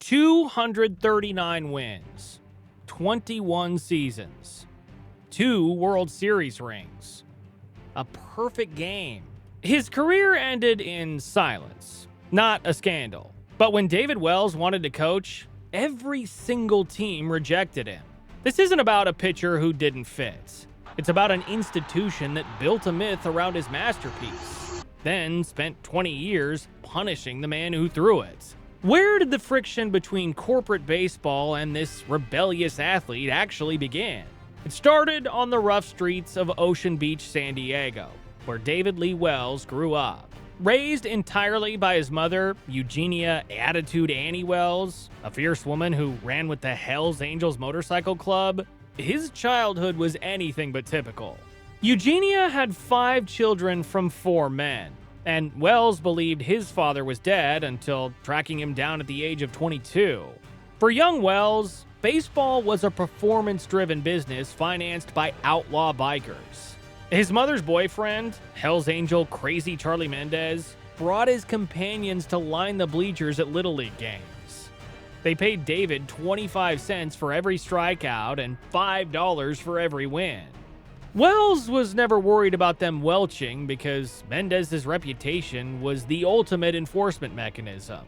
239 wins, 21 seasons, 2 World Series rings, a perfect game. His career ended in silence, not a scandal. But when David Wells wanted to coach, every single team rejected him. This isn't about a pitcher who didn't fit. It's about an institution that built a myth around his masterpiece, then spent 20 years punishing the man who threw it. Where did the friction between corporate baseball and this rebellious athlete actually begin? It started on the rough streets of Ocean Beach, San Diego, where David Lee Wells grew up. Raised entirely by his mother, Eugenia Attitude Annie Wells, a fierce woman who ran with the Hells Angels Motorcycle Club, his childhood was anything but typical. Eugenia had 5 children from 4 men, and Wells believed his father was dead until tracking him down at the age of 22. For young Wells, baseball was a performance-driven business financed by outlaw bikers. His mother's boyfriend, Hells Angel Crazy Charlie Mendez, brought his companions to line the bleachers at Little League games. They paid David 25 cents for every strikeout and $5 for every win. Wells was never worried about them welching because Mendez's reputation was the ultimate enforcement mechanism.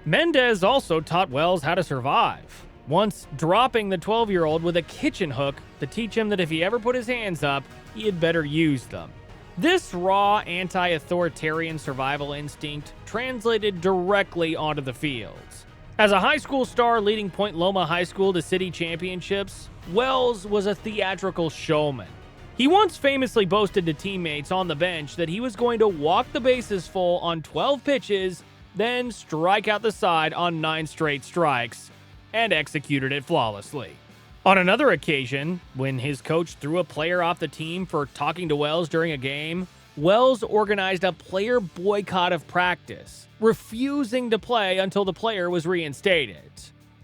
Mendez also taught Wells how to survive, once dropping the 12-year-old with a kitchen hook to teach him that if he ever put his hands up, he had better use them. This raw anti-authoritarian survival instinct translated directly onto the fields. As a high school star leading Point Loma High School to city championships, Wells was a theatrical showman. He once famously boasted to teammates on the bench that he was going to walk the bases full on 12 pitches, then strike out the side on 9 straight strikes, and executed it flawlessly. On another occasion, when his coach threw a player off the team for talking to Wells during a game, Wells organized a player boycott of practice, refusing to play until the player was reinstated.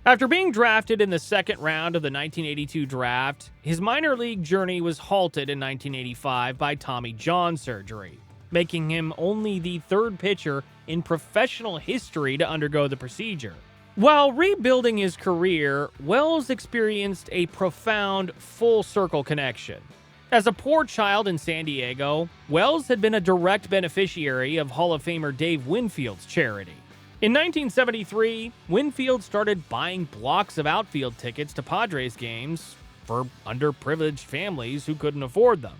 After being drafted in the second round of the 1982 draft, his minor league journey was halted in 1985 by Tommy John surgery, making him only the 3rd pitcher in professional history to undergo the procedure. While rebuilding his career, Wells experienced a profound full-circle connection. As a poor child in San Diego, Wells had been a direct beneficiary of Hall of Famer Dave Winfield's charity. In 1973, Winfield started buying blocks of outfield tickets to Padres games for underprivileged families who couldn't afford them.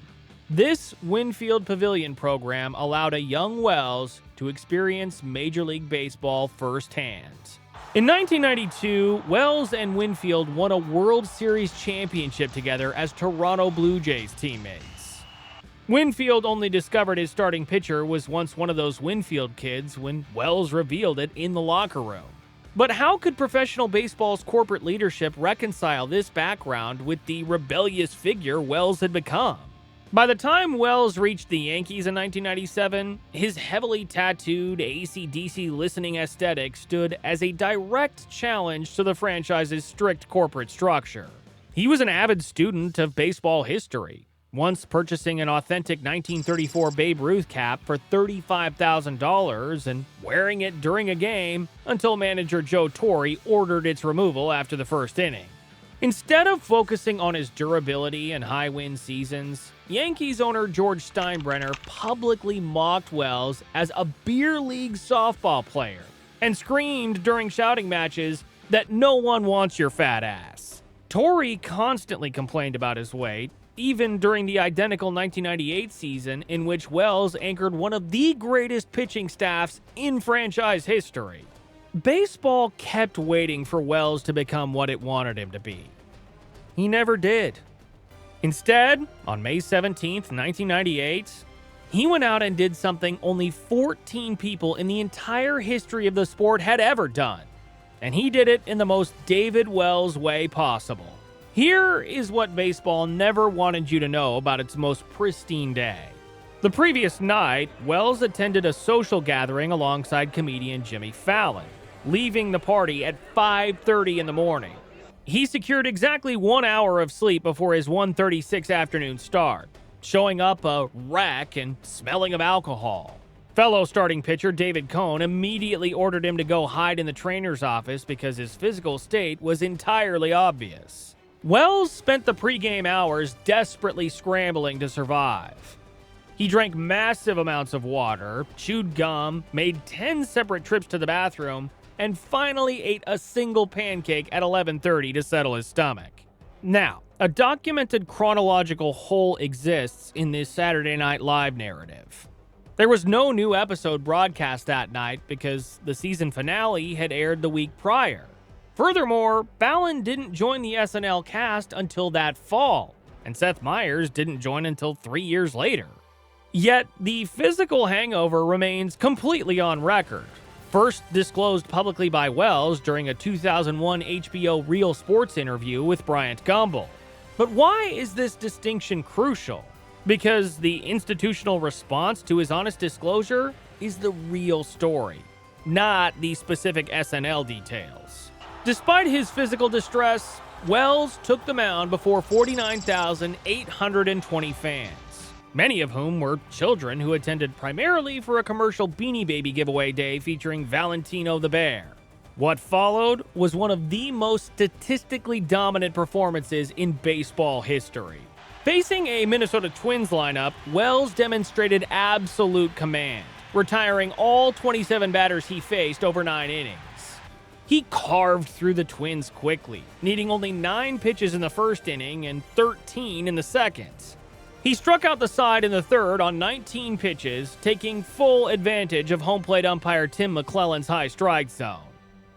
This Winfield Pavilion program allowed a young Wells to experience Major League Baseball firsthand. In 1992, Wells and Winfield won a World Series championship together as Toronto Blue Jays teammates. Winfield only discovered his starting pitcher was once one of those Winfield kids when Wells revealed it in the locker room. But how could professional baseball's corporate leadership reconcile this background with the rebellious figure Wells had become? By the time Wells reached the Yankees in 1997, his heavily tattooed AC/DC listening aesthetic stood as a direct challenge to the franchise's strict corporate structure. He was an avid student of baseball history, once purchasing an authentic 1934 Babe Ruth cap for $35,000 and wearing it during a game until manager Joe Torre ordered its removal after the first inning. Instead of focusing on his durability and high-win seasons, Yankees owner George Steinbrenner publicly mocked Wells as a beer league softball player and screamed during shouting matches that no one wants your fat ass. Torre constantly complained about his weight, even during the identical 1998 season in which Wells anchored one of the greatest pitching staffs in franchise history. Baseball kept waiting for Wells to become what it wanted him to be. He never did. Instead, on May 17, 1998, he went out and did something only 14 people in the entire history of the sport had ever done. And he did it in the most David Wells way possible. Here is what baseball never wanted you to know about its most pristine day. The previous night, Wells attended a social gathering alongside comedian Jimmy Fallon, leaving the party at 5:30 in the morning. He secured exactly 1 hour of sleep before his 1:36 afternoon start, showing up a wreck and smelling of alcohol. Fellow starting pitcher David Cone immediately ordered him to go hide in the trainer's office because his physical state was entirely obvious. Wells spent the pregame hours desperately scrambling to survive. He drank massive amounts of water, chewed gum, made 10 separate trips to the bathroom, and finally ate a single pancake at 11:30 to settle his stomach. Now, a documented chronological hole exists in this Saturday Night Live narrative. There was no new episode broadcast that night because the season finale had aired the week prior. Furthermore, Fallon didn't join the SNL cast until that fall, and Seth Meyers didn't join until 3 years later. Yet, the physical hangover remains completely on record, first disclosed publicly by Wells during a 2001 HBO Real Sports interview with Bryant Gumbel. But why is this distinction crucial? Because the institutional response to his honest disclosure is the real story, not the specific SNL details. Despite his physical distress, Wells took the mound before 49,820 fans, many of whom were children who attended primarily for a commercial Beanie Baby giveaway day featuring Valentino the Bear. What followed was one of the most statistically dominant performances in baseball history. Facing a Minnesota Twins lineup, Wells demonstrated absolute command, retiring all 27 batters he faced over 9 innings. He carved through the Twins quickly, needing only 9 pitches in the first inning and 13 in the second. He struck out the side in the third on 19 pitches, taking full advantage of home plate umpire Tim McClellan's high strike zone.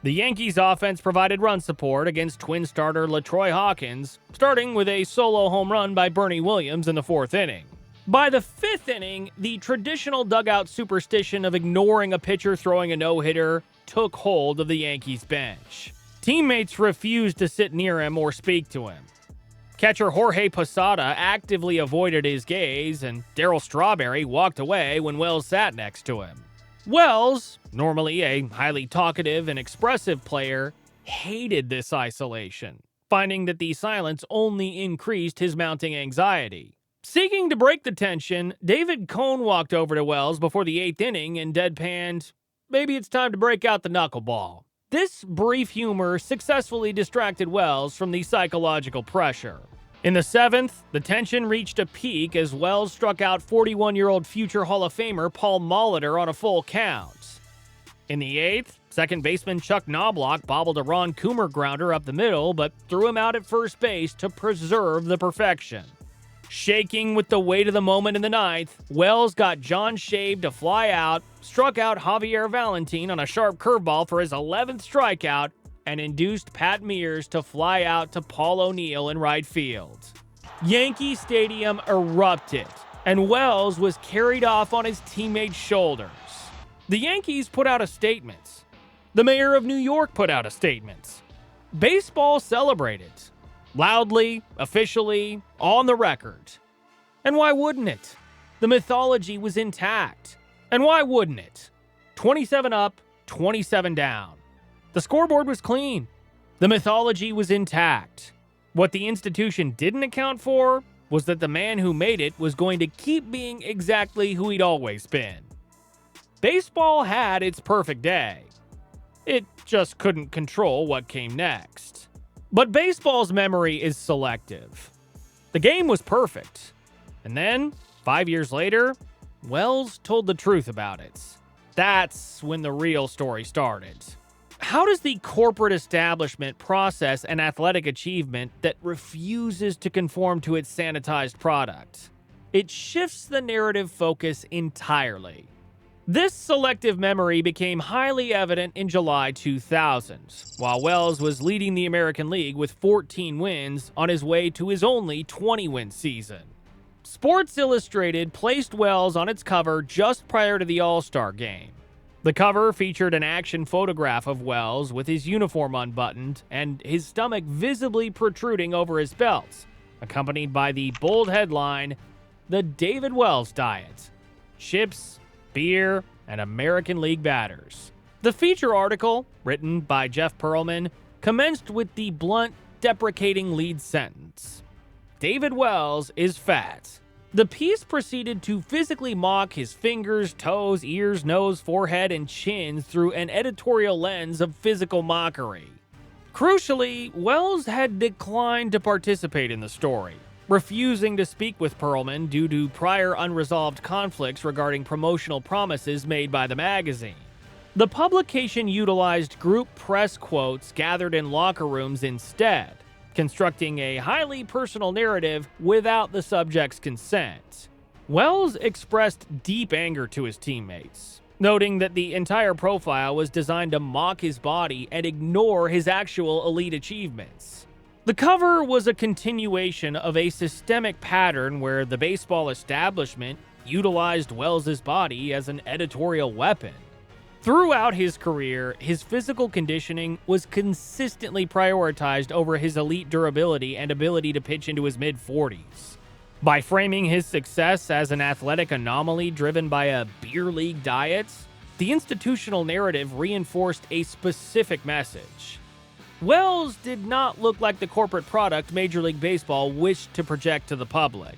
The Yankees offense provided run support against Twin starter LaTroy Hawkins, starting with a solo home run by Bernie Williams in the 4th inning. By the 5th inning, the traditional dugout superstition of ignoring a pitcher throwing a no-hitter took hold of the Yankees bench. Teammates refused to sit near him or speak to him. Catcher Jorge Posada actively avoided his gaze, and Darryl Strawberry walked away when Wells sat next to him. Wells, normally a highly talkative and expressive player, hated this isolation, finding that the silence only increased his mounting anxiety. Seeking to break the tension, David Cone walked over to Wells before the 8th inning and deadpanned, "Maybe it's time to break out the knuckleball." This brief humor successfully distracted Wells from the psychological pressure. In the 7th, the tension reached a peak as Wells struck out 41-year-old future Hall of Famer Paul Molitor on a full count. In the 8th, second baseman Chuck Knobloch bobbled a Ron Coomer grounder up the middle but threw him out at first base to preserve the perfection. Shaking with the weight of the moment in the 9th, Wells got John Shave to fly out, struck out Javier Valentin on a sharp curveball for his 11th strikeout, and induced Pat Mears to fly out to Paul O'Neill in right field. Yankee Stadium erupted, and Wells was carried off on his teammates' shoulders. The Yankees put out a statement. The mayor of New York put out a statement. Baseball celebrated. Loudly, officially, on the record. And why wouldn't it? The mythology was intact. And why wouldn't it? 27 up, 27 down. The scoreboard was clean. The mythology was intact. What the institution didn't account for was that the man who made it was going to keep being exactly who he'd always been. Baseball had its perfect day. It just couldn't control what came next. But baseball's memory is selective. The game was perfect. And then, 5 years later, Wells told the truth about it. That's when the real story started. How does the corporate establishment process an athletic achievement that refuses to conform to its sanitized product? It shifts the narrative focus entirely. This selective memory became highly evident in July 2000, while Wells was leading the American League with 14 wins on his way to his only 20-win season. Sports Illustrated placed Wells on its cover just prior to the All-Star game. The cover featured an action photograph of Wells with his uniform unbuttoned and his stomach visibly protruding over his belt, accompanied by the bold headline, "The David Wells Diet: Chips, Beer, and American League Batters." The feature article, written by Jeff Pearlman, commenced with the blunt, deprecating lead sentence. "David Wells is fat. The piece proceeded to physically mock his fingers, toes, ears, nose, forehead, and chin through an editorial lens of physical mockery. Crucially, Wells had declined to participate in the story, refusing to speak with Perlman due to prior unresolved conflicts regarding promotional promises made by the magazine. The publication utilized group press quotes gathered in locker rooms instead, constructing a highly personal narrative without the subject's consent. Wells expressed deep anger to his teammates, noting that the entire profile was designed to mock his body and ignore his actual elite achievements. The cover was a continuation of a systemic pattern where the baseball establishment utilized Wells's body as an editorial weapon. Throughout his career, his physical conditioning was consistently prioritized over his elite durability and ability to pitch into his mid-40s. By framing his success as an athletic anomaly driven by a beer league diet, the institutional narrative reinforced a specific message. Wells did not look like the corporate product Major League Baseball wished to project to the public.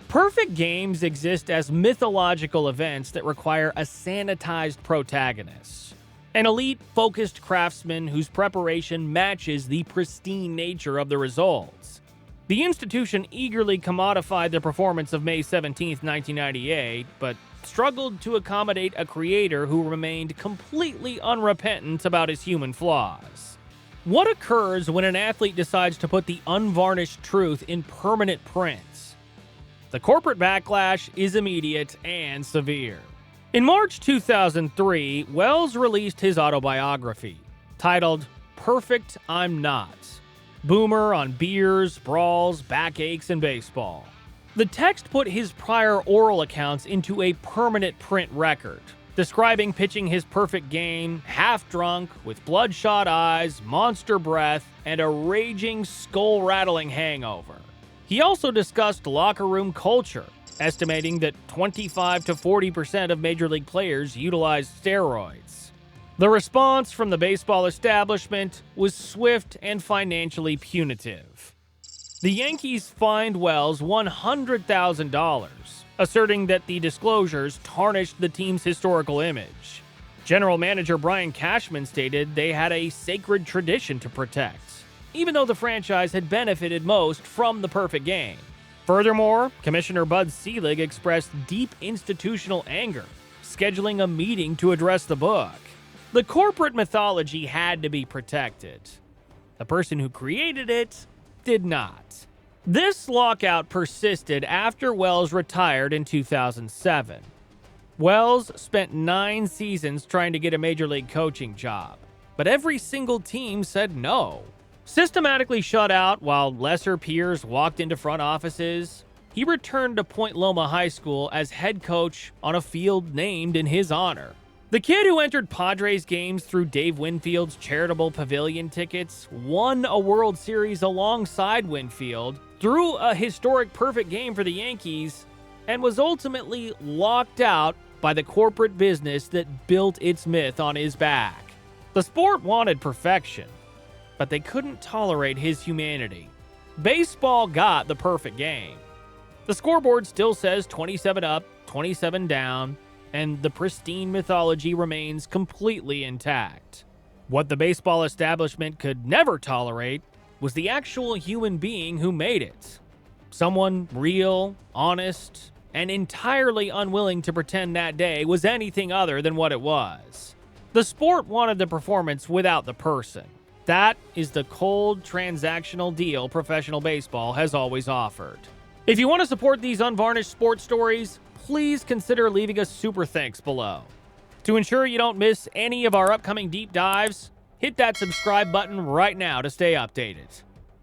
Perfect games exist as mythological events that require a sanitized protagonist, an elite, focused craftsman whose preparation matches the pristine nature of the results. The institution eagerly commodified the performance of May 17, 1998, but struggled to accommodate a creator who remained completely unrepentant about his human flaws. What occurs when an athlete decides to put the unvarnished truth in permanent print? The corporate backlash is immediate and severe. In March 2003, Wells released his autobiography, titled Perfect I'm Not. Boomer on beers, brawls, backaches, and baseball. The text put his prior oral accounts into a permanent print record, describing pitching his perfect game, half-drunk, with bloodshot eyes, monster breath, and a raging, skull-rattling hangover. He also discussed locker room culture, estimating that 25 to 40% of Major League players utilized steroids. The response from the baseball establishment was swift and financially punitive. The Yankees fined Wells $100,000, asserting that the disclosures tarnished the team's historical image. General Manager Brian Cashman stated they had a sacred tradition to protect, even though the franchise had benefited most from the perfect game. Furthermore, Commissioner Bud Selig expressed deep institutional anger, scheduling a meeting to address the book. The corporate mythology had to be protected. The person who created it did not. This lockout persisted after Wells retired in 2007. Wells spent 9 seasons trying to get a major league coaching job, but every single team said no. Systematically shut out while lesser peers walked into front offices, he returned to Point Loma High School as head coach on a field named in his honor. The kid who entered Padres games through Dave Winfield's charitable pavilion tickets won a World Series alongside Winfield, threw a historic perfect game for the Yankees, and was ultimately locked out by the corporate business that built its myth on his back. The sport wanted perfection, but they couldn't tolerate his humanity. Baseball got the perfect game. The scoreboard still says 27 up, 27 down, and the pristine mythology remains completely intact. What the baseball establishment could never tolerate was the actual human being who made it. Someone real, honest, and entirely unwilling to pretend that day was anything other than what it was. The sport wanted the performance without the person. That is the cold, transactional deal professional baseball has always offered. If you want to support these unvarnished sports stories, please consider leaving a super thanks below. To ensure you don't miss any of our upcoming deep dives, hit that subscribe button right now to stay updated.